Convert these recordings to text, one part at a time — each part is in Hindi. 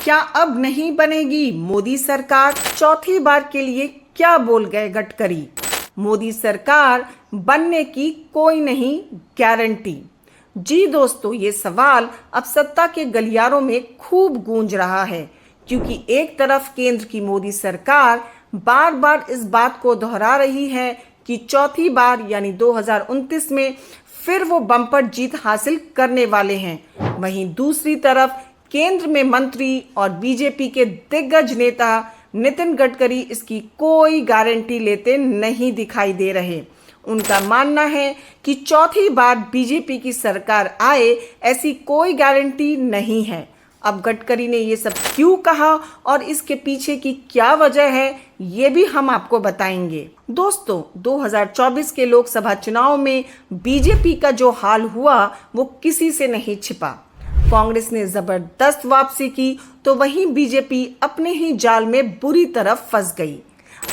क्या अब नहीं बनेगी मोदी सरकार? चौथी बार के लिए क्या बोल गए गडकरी? मोदी सरकार बनने की कोई नहीं गारंटी। जी दोस्तों, ये सवाल अब सत्ता के गलियारों में खूब गूंज रहा है, क्योंकि एक तरफ केंद्र की मोदी सरकार बार बार इस बात को दोहरा रही है कि चौथी बार यानी 2029 में फिर वो बम्पर जीत हासिल करने वाले हैं। वहीं दूसरी तरफ केंद्र में मंत्री और बीजेपी के दिग्गज नेता नितिन गडकरी इसकी कोई गारंटी लेते नहीं दिखाई दे रहे। उनका मानना है कि चौथी बार बीजेपी की सरकार आए ऐसी कोई गारंटी नहीं है। अब गडकरी ने ये सब क्यों कहा और इसके पीछे की क्या वजह है, ये भी हम आपको बताएंगे। दोस्तों, 2024 के लोकसभा चुनाव में बीजेपी का जो हाल हुआ वो किसी से नहीं छिपा। कांग्रेस ने जबरदस्त वापसी की तो वहीं बीजेपी अपने ही जाल में बुरी तरह फंस गई।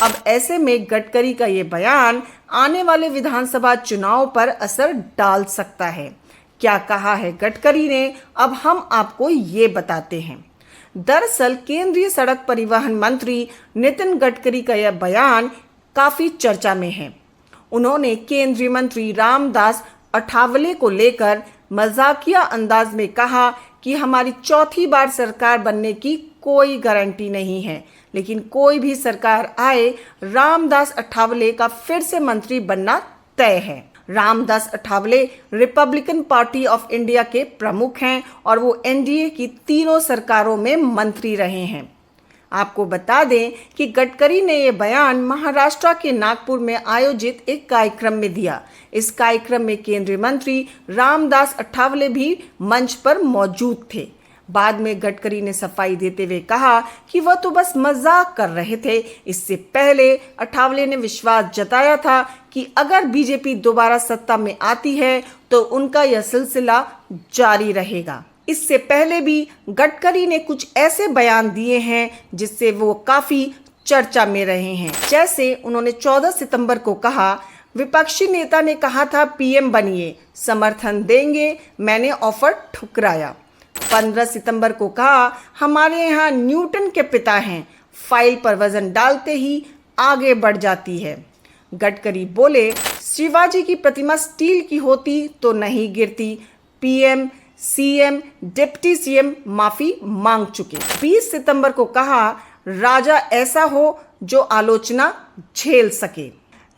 अब ऐसे में गडकरी का ये बयान आने वाले विधानसभा चुनाव पर असर डाल सकता है। क्या कहा है गडकरी ने, अब हम आपको ये बताते हैं। दरअसल केंद्रीय सड़क परिवहन मंत्री नितिन गडकरी का यह बयान काफी चर्चा में है। उन्होंने केंद्रीय मंत्री रामदास अठावले को लेकर मजाकिया अंदाज में कहा कि हमारी चौथी बार सरकार बनने की कोई गारंटी नहीं है, लेकिन कोई भी सरकार आए रामदास अठावले का फिर से मंत्री बनना तय है। Ramdas Athawale Republican party of India के प्रमुख हैं और वो एनडीए की तीनों सरकारों में मंत्री रहे हैं। आपको बता दें कि गडकरी ने यह बयान महाराष्ट्र के नागपुर में आयोजित एक कार्यक्रम में दिया। इस कार्यक्रम में केंद्रीय मंत्री रामदास अठावले भी मंच पर मौजूद थे। बाद में गडकरी ने सफाई देते हुए कहा कि वह तो बस मजाक कर रहे थे। इससे पहले अठावले ने विश्वास जताया था कि अगर बीजेपी दोबारा सत्ता में आती है तो उनका यह सिलसिला जारी रहेगा। इससे पहले भी गडकरी ने कुछ ऐसे बयान दिए हैं जिससे वो काफी चर्चा में रहे हैं। जैसे उन्होंने 14 सितंबर को कहा, विपक्षी नेता ने कहा था पीएम बनिए, समर्थन देंगे, मैंने ऑफर ठुकराया। 15 सितंबर को कहा, हमारे यहाँ न्यूटन के पिता हैं, फाइल पर वजन डालते ही आगे बढ़ जाती है। गडकरी बोले, शिवाजी की प्रतिमा स्टील की होती तो नहीं गिरती। पीएम, सीएम, डिप्टी सीएम माफी मांग चुके। 20 सितंबर को कहा, राजा ऐसा हो जो आलोचना झेल सके।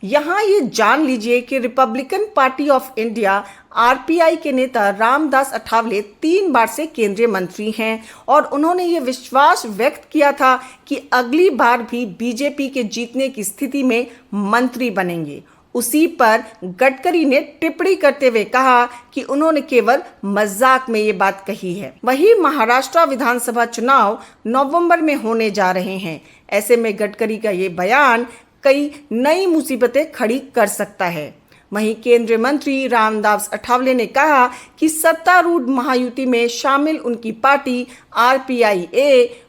यहाँ ये जान लीजिए कि Republican party of India RPI के नेता रामदास अठावले 3 बार से केंद्रीय मंत्री हैं और उन्होंने ये विश्वास व्यक्त किया था कि अगली बार भी बीजेपी के जीतने की स्थिति में मंत्री बनेंगे। उसी पर गडकरी ने टिप्पणी करते हुए कहा कि उन्होंने केवल मजाक में ये बात कही है। वहीं महाराष्ट्र विधानसभा चुनाव नवंबर में होने जा रहे हैं। ऐसे में गडकरी का ये बयान कई नई मुसीबतें खड़ी कर सकता है। वहीं केंद्रीय मंत्री रामदास अठावले ने कहा कि सत्तारूढ़ महायुति में शामिल उनकी पार्टी आरपीआई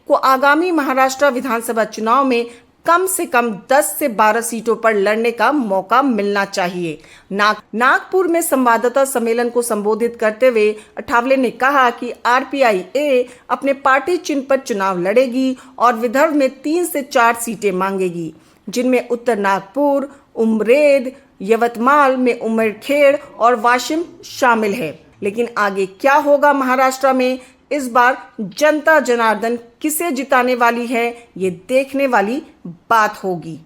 को आगामी महाराष्ट्र विधानसभा चुनाव में कम से कम 10 से 12 सीटों पर लड़ने का मौका मिलना चाहिए। नागपुर में संवाददाता सम्मेलन को संबोधित करते हुए अठावले ने कहा कि आरपीआई अपने पार्टी चिन्ह पर चुनाव लड़ेगी और विदर्भ में 3 से 4 सीटें मांगेगी, जिनमें उत्तर नागपुर, उमरेड, यवतमाल में उमरखेड़ और वाशिम शामिल है। लेकिन आगे क्या होगा महाराष्ट्र में, इस बार जनता जनार्दन किसे जिताने वाली है, ये देखने वाली बात होगी।